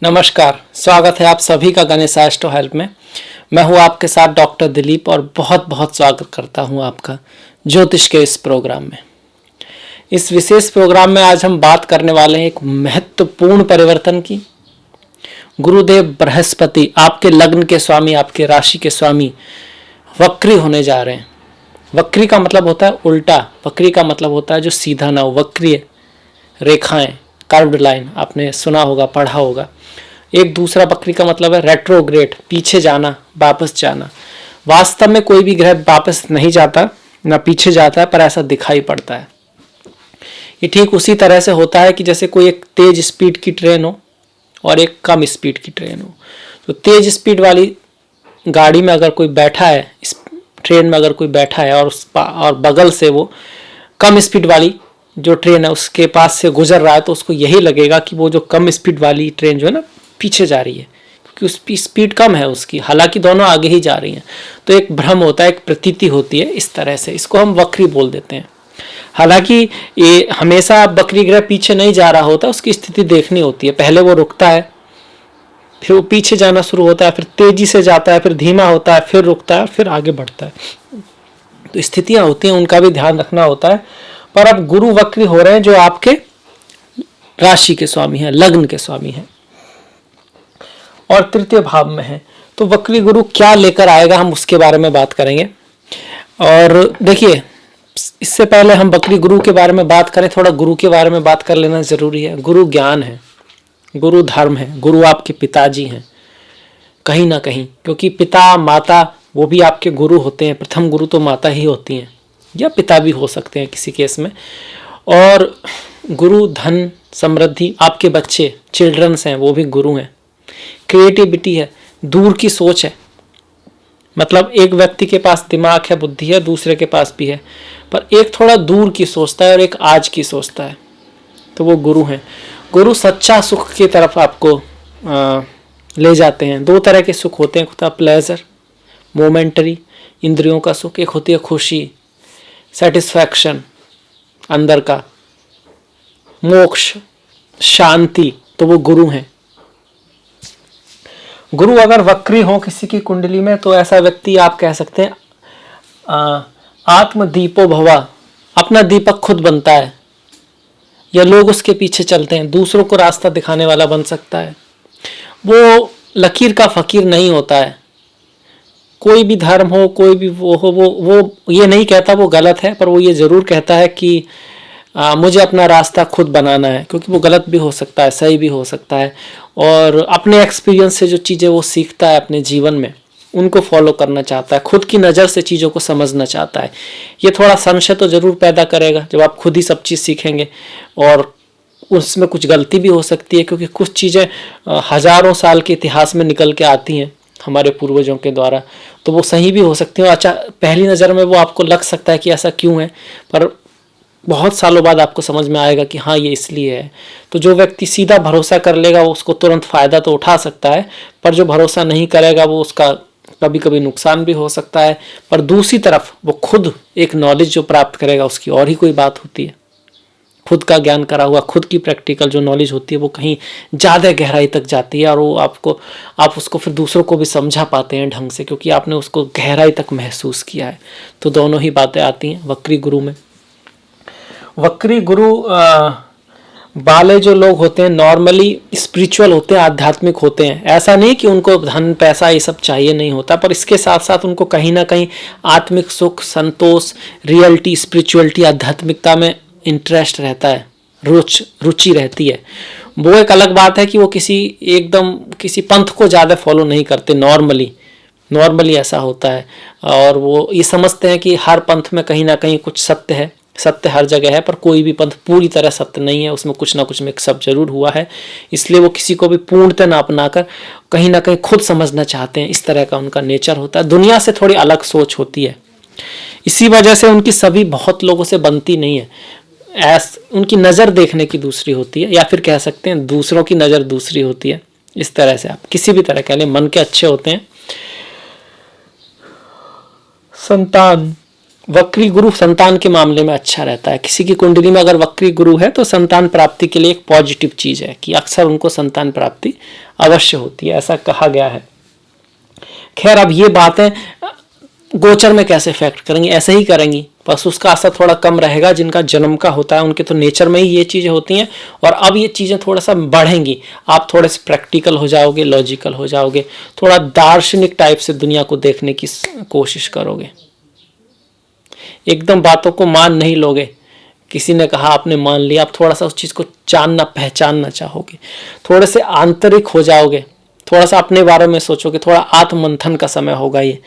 नमस्कार, स्वागत है आप सभी का गणेश एस्ट्रो हेल्प में। मैं हूं आपके साथ डॉक्टर दिलीप और बहुत बहुत स्वागत करता हूं आपका ज्योतिष के इस प्रोग्राम में। इस विशेष प्रोग्राम में आज हम बात करने वाले हैं एक महत्वपूर्ण परिवर्तन की। गुरुदेव बृहस्पति आपके लग्न के स्वामी, आपके राशि के स्वामी वक्री होने जा रहे हैं। वक्री का मतलब होता है उल्टा, वक्री का मतलब होता है जो सीधा ना हो, वक्रीय रेखाएं, कर्व्ड लाइन, आपने सुना होगा, पढ़ा होगा। एक दूसरा वक्री का मतलब है रेट्रोग्रेड, पीछे जाना, वापस जाना। वास्तव में कोई भी ग्रह वापस नहीं जाता, ना पीछे जाता है, पर ऐसा दिखाई पड़ता है। ये ठीक उसी तरह से होता है कि जैसे कोई एक तेज स्पीड की ट्रेन हो और एक कम स्पीड की ट्रेन हो। तो तेज स्पीड वाली गाड़ी में अगर कोई बैठा है, इस ट्रेन में अगर कोई बैठा है और बगल से वो कम स्पीड वाली जो ट्रेन है उसके पास से गुजर रहा है, तो उसको यही लगेगा कि वो जो कम स्पीड वाली ट्रेन जो है ना पीछे जा रही है, क्योंकि उसकी स्पीड कम है उसकी, हालांकि दोनों आगे ही जा रही हैं। तो एक भ्रम होता है, एक प्रतीति होती है इस तरह से, इसको हम वक्री बोल देते हैं। हालांकि ये हमेशा वक्री ग्रह पीछे नहीं जा रहा होता, उसकी स्थिति देखनी होती है। पहले वो रुकता है, फिर वो पीछे जाना शुरू होता है, फिर तेजी से जाता है, फिर धीमा होता है, फिर रुकता है, फिर आगे बढ़ता है। तो स्थितियां होती हैं, उनका भी ध्यान रखना होता है। पर अब गुरु वक्री हो रहे हैं जो आपके राशि के स्वामी हैं, लग्न के स्वामी हैं और तृतीय भाव में है। तो वक्री गुरु क्या लेकर आएगा, हम उसके बारे में बात करेंगे। और देखिए, इससे पहले हम वक्री गुरु के बारे में बात करें, थोड़ा गुरु के बारे में बात कर लेना जरूरी है। गुरु ज्ञान है, गुरु धर्म है, गुरु आपके पिताजी हैं कहीं ना कहीं, क्योंकि पिता माता वो भी आपके गुरु होते हैं। प्रथम गुरु तो माता ही होती हैं, या पिता भी हो सकते हैं किसी केस में। और गुरु धन समृद्धि, आपके बच्चे चिल्ड्रंस हैं, वो भी गुरु हैं। क्रिएटिविटी है, दूर की सोच है, मतलब एक व्यक्ति के पास दिमाग है, बुद्धि है, दूसरे के पास भी है, पर एक थोड़ा दूर की सोचता है और एक आज की सोचता है, तो वो गुरु हैं। गुरु सच्चा सुख की तरफ आपको ले जाते हैं। दो तरह के सुख होते हैं, होता है प्लेजर, मोमेंटरी, इंद्रियों का सुख, एक होती है खुशी, सेटिस्फैक्शन अंदर का, मोक्ष, शांति, तो वो गुरु हैं। गुरु अगर वक्री हो किसी की कुंडली में, तो ऐसा व्यक्ति आप कह सकते हैं आत्मदीपो भवा, अपना दीपक खुद बनता है, या लोग उसके पीछे चलते हैं, दूसरों को रास्ता दिखाने वाला बन सकता है। वो लकीर का फकीर नहीं होता है। कोई भी धर्म हो, कोई भी वो हो, वो ये नहीं कहता वो गलत है, पर वो ये जरूर कहता है कि मुझे अपना रास्ता खुद बनाना है, क्योंकि वो गलत भी हो सकता है, सही भी हो सकता है। और अपने एक्सपीरियंस से जो चीज़ें वो सीखता है अपने जीवन में, उनको फॉलो करना चाहता है, खुद की नज़र से चीज़ों को समझना चाहता है। ये थोड़ा संशय तो ज़रूर पैदा करेगा जब आप खुद ही सब चीज़ सीखेंगे, और उसमें कुछ गलती भी हो सकती है, क्योंकि कुछ चीज़ें हज़ारों साल के इतिहास में निकल के आती हैं हमारे पूर्वजों के द्वारा, तो वो सही भी हो सकती है। अच्छा, पहली नज़र में वो आपको लग सकता है कि ऐसा क्यों है, पर बहुत सालों बाद आपको समझ में आएगा कि हाँ ये इसलिए है। तो जो व्यक्ति सीधा भरोसा कर लेगा वो उसको तुरंत फ़ायदा तो उठा सकता है, पर जो भरोसा नहीं करेगा वो उसका कभी कभी नुकसान भी हो सकता है। पर दूसरी तरफ वो खुद एक नॉलेज जो प्राप्त करेगा उसकी और ही कोई बात होती है। खुद का ज्ञान करा हुआ, खुद की प्रैक्टिकल जो नॉलेज होती है वो कहीं ज़्यादा गहराई तक जाती है, और वो आप उसको फिर दूसरों को भी समझा पाते हैं ढंग से, क्योंकि आपने उसको गहराई तक महसूस किया है। तो दोनों ही बातें आती हैं वक्री गुरु में। वक्री गुरु वाले जो लोग होते हैं नॉर्मली स्पिरिचुअल होते हैं, आध्यात्मिक होते हैं। ऐसा नहीं कि उनको धन पैसा ये सब चाहिए नहीं होता, पर इसके साथ साथ उनको कहीं ना कहीं आत्मिक सुख, संतोष, रियलिटी, स्पिरिचुअलिटी, आध्यात्मिकता में इंटरेस्ट रहता है, रुचि रहती है। वो एक अलग बात है कि वो किसी पंथ को ज़्यादा फॉलो नहीं करते। नॉर्मली ऐसा होता है, और वो ये समझते हैं कि हर पंथ में कहीं ना कहीं कुछ सत्य है, सत्य हर जगह है, पर कोई भी पंथ पूरी तरह सत्य नहीं है, उसमें कुछ ना कुछ मिक्सअप जरूर हुआ है। इसलिए वो किसी को भी पूर्णतः ना अपनाकर कहीं ना कहीं खुद समझना चाहते हैं, इस तरह का उनका नेचर होता है। दुनिया से थोड़ी अलग सोच होती है, इसी वजह से उनकी सभी बहुत लोगों से बनती नहीं है। उनकी नज़र देखने की दूसरी होती है, या फिर कह सकते हैं दूसरों की नज़र दूसरी होती है। इस तरह से आप किसी भी तरह कह लें, मन के अच्छे होते हैं। संतान वक्री गुरु संतान के मामले में अच्छा रहता है। किसी की कुंडली में अगर वक्री गुरु है तो संतान प्राप्ति के लिए एक पॉजिटिव चीज है कि अक्सर उनको संतान प्राप्ति अवश्य होती है, ऐसा कहा गया है। खैर, अब ये बातें गोचर में कैसे इफेक्ट करेंगी, ऐसे ही करेंगी, बस उसका असर थोड़ा कम रहेगा। जिनका जन्म का होता है उनके तो नेचर में ही ये चीज़ें होती हैं, और अब ये चीज़ें थोड़ा सा बढ़ेंगी। आप थोड़े से प्रैक्टिकल हो जाओगे, लॉजिकल हो जाओगे, थोड़ा दार्शनिक टाइप से दुनिया को देखने की कोशिश करोगे। एकदम बातों को मान नहीं लोगे। किसी ने कहा, आपने मान लिया, आप थोड़ा सा उस चीज़ को जानना पहचानना चाहोगे, थोड़े से आंतरिक हो जाओगे, थोड़ा सा अपने बारे में सोचोगे, थोड़ा आत्ममंथन का समय होगा ये।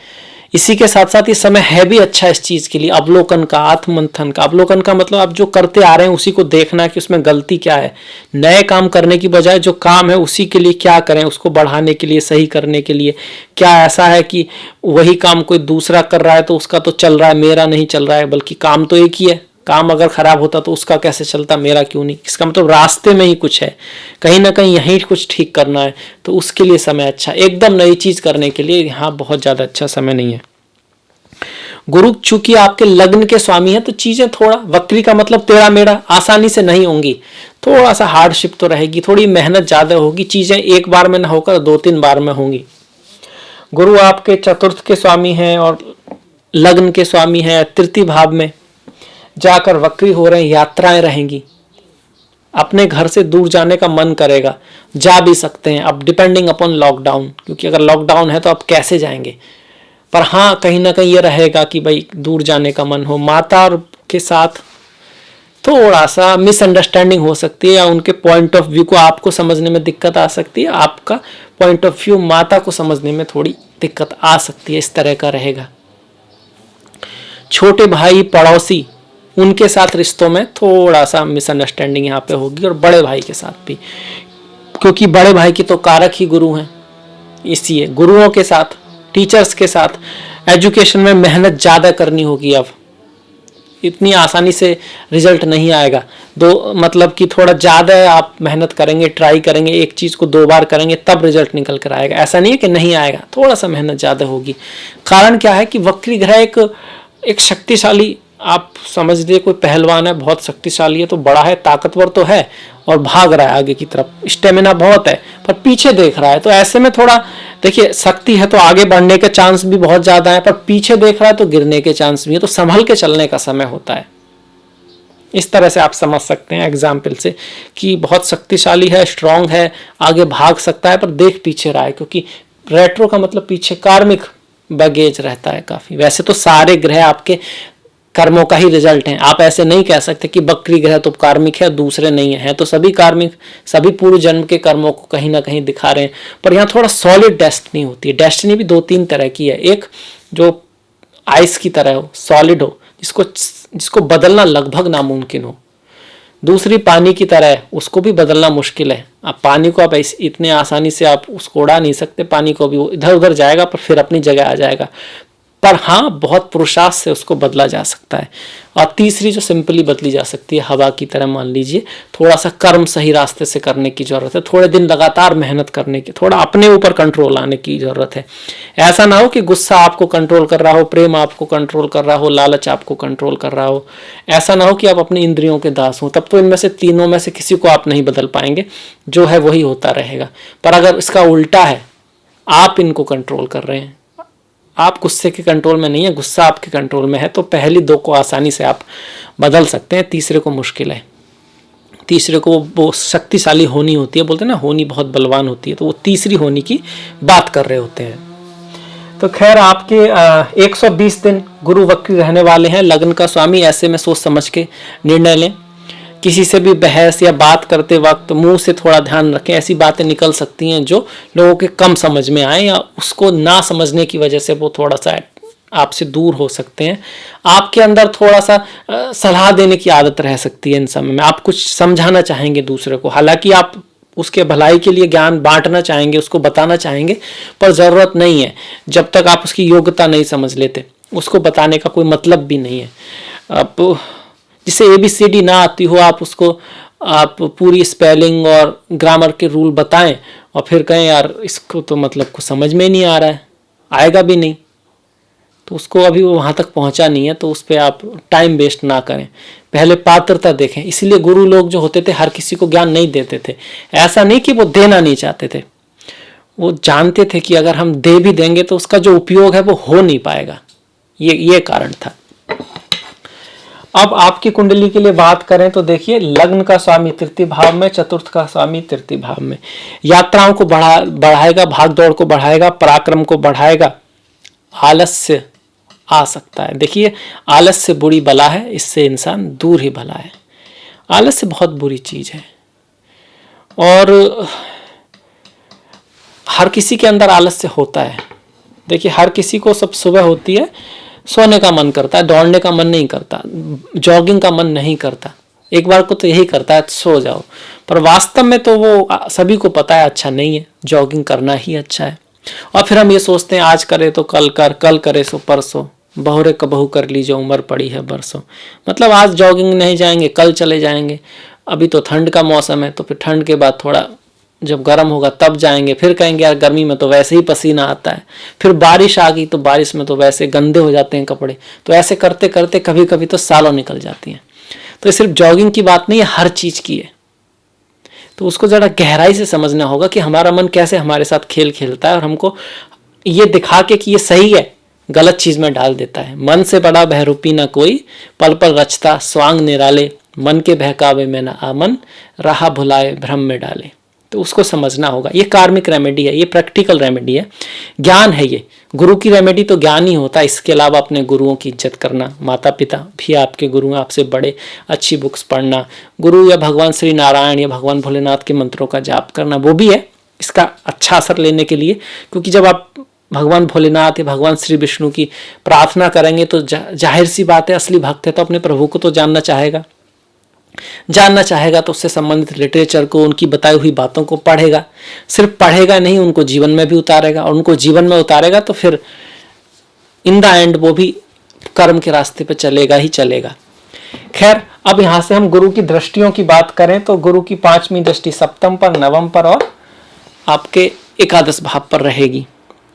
इसी के साथ साथ ये समय है भी अच्छा इस चीज़ के लिए, अवलोकन का, आत्ममंथन का। अवलोकन का मतलब आप जो करते आ रहे हैं उसी को देखना कि उसमें गलती क्या है। नए काम करने की बजाय जो काम है उसी के लिए क्या करें, उसको बढ़ाने के लिए, सही करने के लिए। क्या ऐसा है कि वही काम कोई दूसरा कर रहा है तो उसका तो चल रहा है, मेरा नहीं चल रहा है, बल्कि काम तो एक ही है। काम अगर खराब होता तो उसका कैसे चलता, मेरा क्यों नहीं। इसका मतलब रास्ते में ही कुछ है, कहीं ना कहीं यहीं कुछ ठीक करना है, तो उसके लिए समय अच्छा। एकदम नई चीज करने के लिए यहाँ बहुत ज्यादा अच्छा समय नहीं है। गुरु चूंकि आपके लग्न के स्वामी है तो चीजें थोड़ा, वक्री का मतलब टेढ़ा मेढ़ा, आसानी से नहीं होंगी, थोड़ा सा हार्डशिप तो रहेगी, थोड़ी मेहनत ज्यादा होगी, चीजें एक बार में ना होकर 2-3 बार में होंगी। गुरु आपके चतुर्थ के स्वामी हैं और लग्न के स्वामी हैं, तृतीय भाव में जाकर वक्री हो रहे हैं, यात्राएं रहेंगी। अपने घर से दूर जाने का मन करेगा, जा भी सकते हैं अब, डिपेंडिंग अपॉन लॉकडाउन, क्योंकि अगर लॉकडाउन है तो आप कैसे जाएंगे। पर हाँ, कहीं ना कहीं ये रहेगा कि भाई दूर जाने का मन हो। माता के साथ थोड़ा सा मिसअंडरस्टैंडिंग हो सकती है, या उनके पॉइंट ऑफ व्यू को आपको समझने में दिक्कत आ सकती है, आपका पॉइंट ऑफ व्यू माता को समझने में थोड़ी दिक्कत आ सकती है, इस तरह का रहेगा। छोटे भाई, पड़ोसी, उनके साथ रिश्तों में थोड़ा सा मिसअंडरस्टैंडिंग यहाँ पे होगी, और बड़े भाई के साथ भी, क्योंकि बड़े भाई की तो कारक ही गुरु हैं। इसलिए गुरुओं के साथ, टीचर्स के साथ एजुकेशन में मेहनत ज़्यादा करनी होगी। अब इतनी आसानी से रिजल्ट नहीं आएगा, मतलब कि थोड़ा ज़्यादा आप मेहनत करेंगे, ट्राई करेंगे, एक चीज़ को 2 बार करेंगे तब रिजल्ट निकल कर आएगा। ऐसा नहीं है कि नहीं आएगा, थोड़ा सा मेहनत ज़्यादा होगी। कारण क्या है कि वक्री ग्रह एक शक्तिशाली, आप समझ लीजिए कोई पहलवान है, बहुत शक्तिशाली है, तो बड़ा है, ताकतवर तो है, और भाग रहा है आगे की तरफ, स्टेमिना बहुत है, पर पीछे देख रहा है। तो ऐसे में थोड़ा देखिए, शक्ति है तो आगे बढ़ने के चांस भी बहुत ज्यादा है, पर पीछे देख रहा है तो गिरने के चांस भी है, तो संभल के चलने का समय होता है। इस तरह से आप समझ सकते हैं एग्जाम्पल से कि बहुत शक्तिशाली है, स्ट्रांग है, आगे भाग सकता है, पर देख पीछे रहा है, क्योंकि रेट्रो का मतलब पीछे कार्मिक बैगेज रहता है काफी। वैसे तो सारे ग्रह आपके कर्मों का ही रिजल्ट है, आप ऐसे नहीं कह सकते कि बकरी ग्रह तो कार्मिक है, दूसरे नहीं है, तो सभी कार्मिक, सभी पूर्व जन्म के कर्मों को कहीं ना कहीं दिखा रहे हैं। पर यहाँ थोड़ा सॉलिड डेस्टिनी होती है। डेस्टिनी भी 2-3 तरह की है, एक जो आइस की तरह हो, सॉलिड हो, जिसको बदलना लगभग नामुमकिन हो। दूसरी पानी की तरह है, उसको भी बदलना मुश्किल है। आप पानी को आप इतने आसानी से आप उसको उड़ा नहीं सकते, पानी को भी वो इधर उधर जाएगा पर फिर अपनी जगह आ जाएगा। पर हाँ, बहुत पुरुषार्थ से उसको बदला जा सकता है। और तीसरी जो सिंपली बदली जा सकती है, हवा की तरह मान लीजिए, थोड़ा सा कर्म सही रास्ते से करने की जरूरत है, थोड़े दिन लगातार मेहनत करने की, थोड़ा अपने ऊपर कंट्रोल आने की जरूरत है। ऐसा ना हो कि गुस्सा आपको कंट्रोल कर रहा हो, प्रेम आपको कंट्रोल कर रहा हो, लालच आपको कंट्रोल कर रहा हो। ऐसा ना हो कि आप अपनी इंद्रियों के दास हो, तब तो इनमें से तीनों में से किसी को आप नहीं बदल पाएंगे, जो है वही होता रहेगा। पर अगर इसका उल्टा है, आप इनको कंट्रोल कर रहे हैं, आप गुस्से के कंट्रोल में नहीं है, गुस्सा आपके कंट्रोल में है, तो पहली 2 को आसानी से आप बदल सकते हैं, तीसरे को मुश्किल है। तीसरे को वो शक्तिशाली होनी होती है, बोलते हैं ना होनी बहुत बलवान होती है, तो वो तीसरी होनी की बात कर रहे होते हैं। तो खैर, आपके 120 दिन गुरु वक्री रहने वाले हैं, लग्न का स्वामी। ऐसे में सोच समझ के निर्णय लें। किसी से भी बहस या बात करते वक्त मुंह से थोड़ा ध्यान रखें, ऐसी बातें निकल सकती हैं जो लोगों के कम समझ में आए, या उसको ना समझने की वजह से वो थोड़ा सा आपसे दूर हो सकते हैं। आपके अंदर थोड़ा सा सलाह देने की आदत रह सकती है इन समय में। आप कुछ समझाना चाहेंगे दूसरे को, हालांकि आप उसके भलाई के लिए ज्ञान बांटना चाहेंगे, उसको बताना चाहेंगे, पर ज़रूरत नहीं है। जब तक आप उसकी योग्यता नहीं समझ लेते, उसको बताने का कोई मतलब भी नहीं है। आप जिसे ABCD ना आती हो, आप पूरी स्पेलिंग और ग्रामर के रूल बताएं और फिर कहें यार इसको तो मतलब कुछ समझ में नहीं आ रहा है, आएगा भी नहीं, तो उसको अभी वो वहाँ तक पहुँचा नहीं है, तो उस पर आप टाइम वेस्ट ना करें, पहले पात्रता देखें। इसीलिए गुरु लोग जो होते थे हर किसी को ज्ञान नहीं देते थे। ऐसा नहीं कि वो देना नहीं चाहते थे, वो जानते थे कि अगर हम दे भी देंगे तो उसका जो उपयोग है वो हो नहीं पाएगा, ये कारण था। अब आपकी कुंडली के लिए बात करें तो देखिए, लग्न का स्वामी तृतीय भाव में, चतुर्थ का स्वामी तृतीय भाव में। यात्राओं को बढ़ाएगा, भाग दौड़ को बढ़ाएगा, पराक्रम को बढ़ाएगा, आलस्य आ सकता है। देखिए, आलस्य बुरी बला है, इससे इंसान दूर ही भला है। आलस्य बहुत बुरी चीज है और हर किसी के अंदर आलस्य होता है। देखिए, हर किसी को सब सुबह होती है, सोने का मन करता है, दौड़ने का मन नहीं करता, जॉगिंग का मन नहीं करता, एक बार को तो यही करता है सो जाओ। पर वास्तव में तो वो सभी को पता है अच्छा नहीं है, जॉगिंग करना ही अच्छा है। और फिर हम ये सोचते हैं आज करे तो कल कर, कल करे सो परसों, बहुरे कबहू कर लीजिए उम्र पड़ी है बरसों। मतलब आज जॉगिंग नहीं जाएंगे, कल चले जाएंगे। अभी तो ठंड का मौसम है, तो फिर ठंड के बाद थोड़ा जब गर्म होगा तब जाएंगे। फिर कहेंगे यार गर्मी में तो वैसे ही पसीना आता है। फिर बारिश आ गई तो बारिश में तो वैसे गंदे हो जाते हैं कपड़े। तो ऐसे करते करते कभी कभी तो सालों निकल जाती हैं। तो सिर्फ जॉगिंग की बात नहीं है, हर चीज की है। तो उसको जरा गहराई से समझना होगा कि हमारा मन कैसे हमारे साथ खेल खेलता है और हमको ये दिखा के कि ये सही है, गलत चीज में डाल देता है। मन से बड़ा बहरूपी ना कोई, पल पल रचता स्वांग निराले, मन के बहकावे में ना आमन, राह भुलाए भ्रम में डाले। तो उसको समझना होगा। ये कार्मिक रेमेडी है, ये प्रैक्टिकल रेमेडी है, ज्ञान है ये। गुरु की रेमेडी तो ज्ञान ही होता है। इसके अलावा अपने गुरुओं की इज्जत करना, माता पिता भी आपके गुरु हैं, आपसे बड़े, अच्छी बुक्स पढ़ना, गुरु या भगवान श्री नारायण या भगवान भोलेनाथ के मंत्रों का जाप करना, वो भी है इसका अच्छा असर लेने के लिए। क्योंकि जब आप भगवान भोलेनाथ या भगवान श्री विष्णु की प्रार्थना करेंगे तो जाहिर सी बात है, असली भक्त है तो अपने प्रभु को तो जानना चाहेगा तो उससे संबंधित लिटरेचर को, उनकी बताई हुई बातों को पढ़ेगा। सिर्फ पढ़ेगा नहीं, उनको जीवन में भी उतारेगा, और उनको जीवन में उतारेगा तो फिर इन द एंड वो भी कर्म के रास्ते पे चलेगा ही चलेगा। खैर, अब यहां से हम गुरु की दृष्टियों की बात करें तो गुरु की 5वीं दृष्टि सप्तम पर, नवम पर और आपके एकादश भाव पर रहेगी।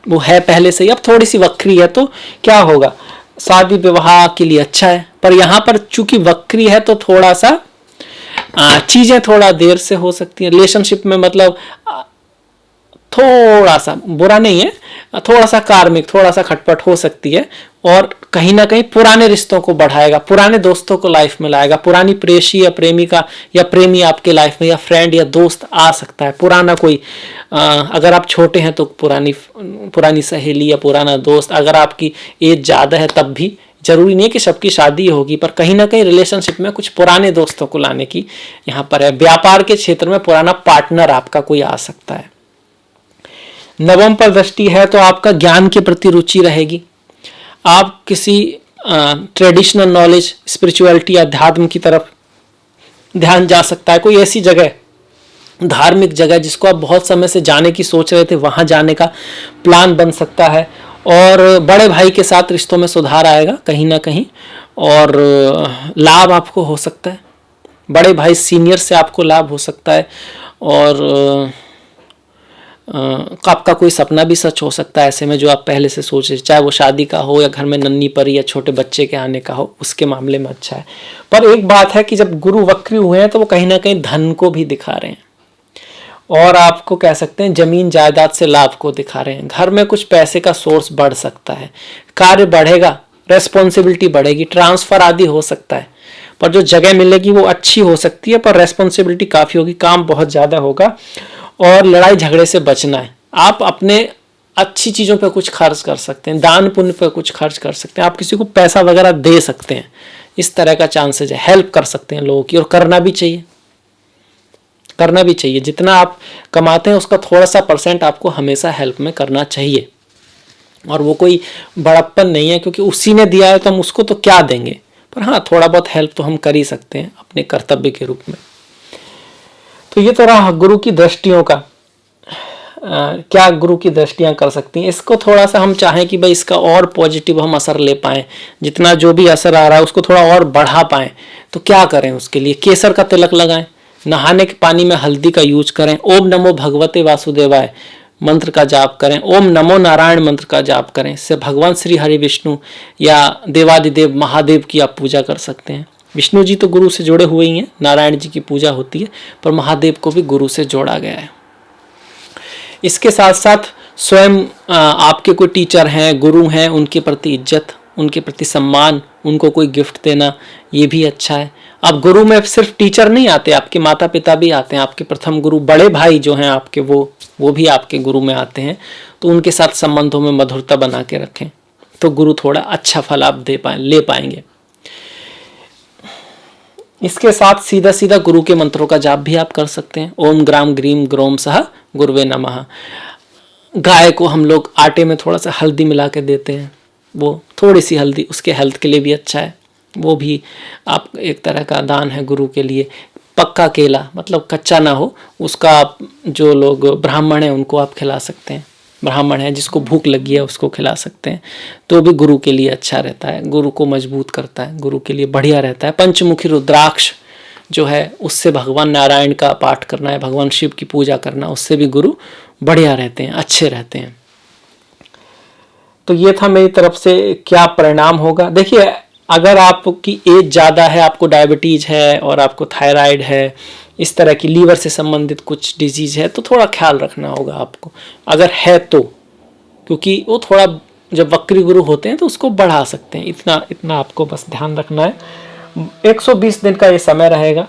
वो है पहले से ही, अब थोड़ी सी वक्री है तो क्या होगा, शादी विवाह के लिए अच्छा है। पर यहाँ पर चूंकि वक्री है तो थोड़ा सा चीजें थोड़ा देर से हो सकती हैं रिलेशनशिप में। मतलब थोड़ा सा बुरा नहीं है, थोड़ा सा कार्मिक, थोड़ा सा खटपट हो सकती है। और कहीं ना कहीं पुराने रिश्तों को बढ़ाएगा, पुराने दोस्तों को लाइफ में लाएगा, पुरानी प्रेयसी या प्रेमिका या प्रेमी आपके लाइफ में, या फ्रेंड या दोस्त आ सकता है पुराना कोई। अगर आप छोटे हैं तो पुरानी सहेली या पुराना दोस्त। अगर आपकी एज ज़्यादा है तब भी, जरूरी नहीं है कि सबकी शादी होगी, पर कहीं ना कहीं रिलेशनशिप में कुछ पुराने दोस्तों को लाने की यहाँ पर है। व्यापार के क्षेत्र में पुराना पार्टनर आपका कोई आ सकता है। नवम पर दृष्टि है तो आपका ज्ञान के प्रति रुचि रहेगी। आप किसी ट्रेडिशनल नॉलेज, स्पिरिचुअलिटी, अध्यात्म की तरफ ध्यान जा सकता है। कोई ऐसी जगह, धार्मिक जगह जिसको आप बहुत समय से जाने की सोच रहे थे, वहां जाने का प्लान बन सकता है। और बड़े भाई के साथ रिश्तों में सुधार आएगा कहीं ना कहीं, और लाभ आपको हो सकता है। बड़े भाई सीनियर से आपको लाभ हो सकता है। और आपका कोई सपना भी सच हो सकता है ऐसे में, जो आप पहले से सोच रहे, चाहे वो शादी का हो या घर में नन्ही परी या छोटे बच्चे के आने का हो, उसके मामले में अच्छा है। पर एक बात है कि जब गुरु वक्री हुए हैं तो वो कहीं ना कहीं धन को भी दिखा रहे हैं, और आपको कह सकते हैं जमीन जायदाद से लाभ को दिखा रहे हैं। घर में कुछ पैसे का सोर्स बढ़ सकता है, कार्य बढ़ेगा, रेस्पॉन्सिबिलिटी बढ़ेगी, ट्रांसफर आदि हो सकता है। पर जो जगह मिलेगी वो अच्छी हो सकती है, पर रेस्पॉन्सिबिलिटी काफ़ी होगी, काम बहुत ज़्यादा होगा। और लड़ाई झगड़े से बचना है। आप अपने अच्छी चीज़ों पे कुछ खर्च कर सकते हैं, दान पुण्य पे कुछ खर्च कर सकते हैं, आप किसी को पैसा वगैरह दे सकते हैं, इस तरह का चांसेज है। हेल्प कर सकते हैं लोगों की, और करना भी चाहिए। जितना आप कमाते हैं उसका थोड़ा सा % आपको हमेशा हेल्प में करना चाहिए। और वो कोई बड़प्पन नहीं है, क्योंकि उसी ने दिया है तो हम उसको तो क्या देंगे। पर हाँ, थोड़ा बहुत हेल्प तो हम कर ही सकते हैं अपने कर्तव्य के रूप में। तो ये तो रहा गुरु की दृष्टियों का। क्या गुरु की दृष्टियां कर सकती हैं। इसको थोड़ा सा हम चाहें कि भाई इसका और पॉजिटिव हम असर ले पाएँ, जितना जो भी असर आ रहा है उसको थोड़ा और बढ़ा पाएँ, तो क्या करें उसके लिए। केसर का तिलक लगाएं, नहाने के पानी में हल्दी का यूज करें, ओम नमो भगवते वासुदेवाय मंत्र का जाप करें, ओम नमो नारायण मंत्र का जाप करें। इससे भगवान श्री हरि विष्णु या देवादिदेव महादेव की आप पूजा कर सकते हैं। विष्णु जी तो गुरु से जुड़े हुए ही हैं, नारायण जी की पूजा होती है, पर महादेव को भी गुरु से जोड़ा गया है। इसके साथ साथ स्वयं आपके कोई टीचर हैं, गुरु हैं, उनके प्रति इज्जत, उनके प्रति सम्मान, उनको कोई गिफ्ट देना, ये भी अच्छा है। अब गुरु में सिर्फ टीचर नहीं आते, आपके माता पिता भी आते हैं, आपके प्रथम गुरु, बड़े भाई जो हैं आपके, वो भी आपके गुरु में आते हैं। तो उनके साथ संबंधों में मधुरता बना के रखें, तो गुरु थोड़ा अच्छा फल आप ले पाएंगे। इसके साथ सीधा सीधा गुरु के मंत्रों का जाप भी आप कर सकते हैं। ओम ग्राम ग्रीम ग्रोम सह गुरुवे नमः। गाय को हम लोग आटे में थोड़ा सा हल्दी मिला के देते हैं, वो थोड़ी सी हल्दी उसके हेल्थ के लिए भी अच्छा है, वो भी आप एक तरह का दान है गुरु के लिए। पक्का केला, मतलब कच्चा ना हो, उसका जो लोग ब्राह्मण हैं उनको आप खिला सकते हैं। ब्राह्मण है जिसको भूख लगी है उसको खिला सकते हैं, तो भी गुरु के लिए अच्छा रहता है, गुरु को मजबूत करता है, गुरु के लिए बढ़िया रहता है। पंचमुखी रुद्राक्ष जो है उससे भगवान नारायण का पाठ करना है, भगवान शिव की पूजा करना, उससे भी गुरु बढ़िया रहते हैं, अच्छे रहते हैं। तो ये था मेरी तरफ से क्या परिणाम होगा। देखिए, अगर आपकी एज ज़्यादा है, आपको डायबिटीज़ है और आपको थायराइड है, इस तरह की लीवर से संबंधित कुछ डिजीज़ है, तो थोड़ा ख्याल रखना होगा आपको, अगर है तो, क्योंकि वो थोड़ा जब वक्री गुरु होते हैं तो उसको बढ़ा सकते हैं। इतना आपको बस ध्यान रखना है। 120 दिन का ये समय रहेगा।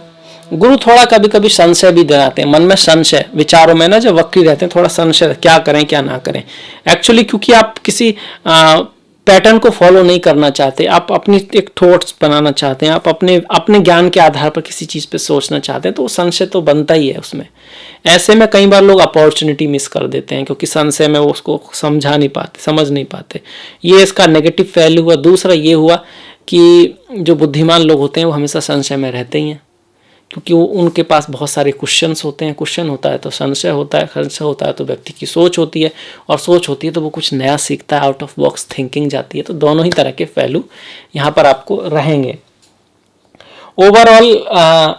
गुरु थोड़ा कभी कभी संशय भी दिलाते हैं, मन में संशय, विचारों में ना जब वक्री रहते हैं थोड़ा संशय, क्या करें क्या ना करें। एक्चुअली क्योंकि आप किसी पैटर्न को फॉलो नहीं करना चाहते, आप अपनी एक थॉट्स बनाना चाहते हैं, आप अपने ज्ञान के आधार पर किसी चीज़ पे सोचना चाहते हैं, तो वो संशय तो बनता ही है उसमें। ऐसे में कई बार लोग अपॉर्चुनिटी मिस कर देते हैं, क्योंकि संशय में वो उसको समझ नहीं पाते। ये इसका नेगेटिव पहलू हुआ। दूसरा ये हुआ कि जो बुद्धिमान लोग होते हैं वो हमेशा संशय में रहते ही हैं, क्योंकि वो उनके पास बहुत सारे क्वेश्चंस होते हैं। क्वेश्चन होता है तो संशय होता है, संशय होता है तो व्यक्ति की सोच होती है, और सोच होती है तो वो कुछ नया सीखता है, आउट ऑफ बॉक्स थिंकिंग जाती है। तो दोनों ही तरह के पहलू यहाँ पर आपको रहेंगे। ओवरऑल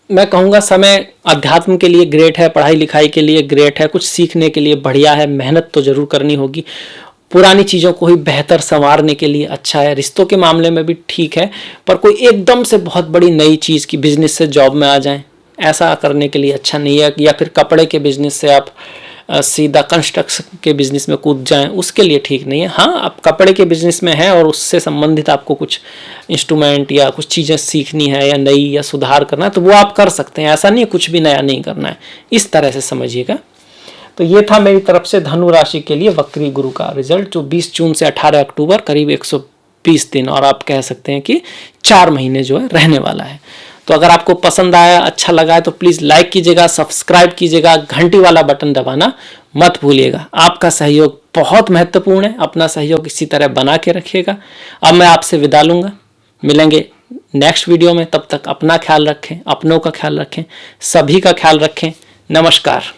मैं कहूँगा समय अध्यात्म के लिए ग्रेट है, पढ़ाई लिखाई के लिए ग्रेट है, कुछ सीखने के लिए बढ़िया है। मेहनत तो ज़रूर करनी होगी, पुरानी चीज़ों को ही बेहतर संवारने के लिए अच्छा है। रिश्तों के मामले में भी ठीक है, पर कोई एकदम से बहुत बड़ी नई चीज़ की बिजनेस से जॉब में आ जाएं, ऐसा करने के लिए अच्छा नहीं है। या फिर कपड़े के बिजनेस से आप सीधा कंस्ट्रक्शन के बिजनेस में कूद जाएं, उसके लिए ठीक नहीं है। हाँ, आप कपड़े के बिजनेस में हैं और उससे संबंधित आपको कुछ इंस्ट्रूमेंट या कुछ चीज़ें सीखनी है या नई या सुधार करना है, तो वो आप कर सकते हैं। ऐसा नहीं है कुछ भी नया नहीं करना है, इस तरह से समझिएगा। तो ये था मेरी तरफ से धनु राशि के लिए वक्री गुरु का रिजल्ट, जो 20 जून से 18 अक्टूबर करीब 120 दिन और आप कह सकते हैं कि 4 महीने जो है रहने वाला है। तो अगर आपको पसंद आया, अच्छा लगा है, तो प्लीज़ लाइक कीजिएगा, सब्सक्राइब कीजिएगा, घंटी वाला बटन दबाना मत भूलिएगा। आपका सहयोग बहुत महत्वपूर्ण है, अपना सहयोग इसी तरह बना के रखिएगा। अब मैं आपसे विदा लूँगा, मिलेंगे नेक्स्ट वीडियो में। तब तक अपना ख्याल रखें, अपनों का ख्याल रखें, सभी का ख्याल रखें। नमस्कार।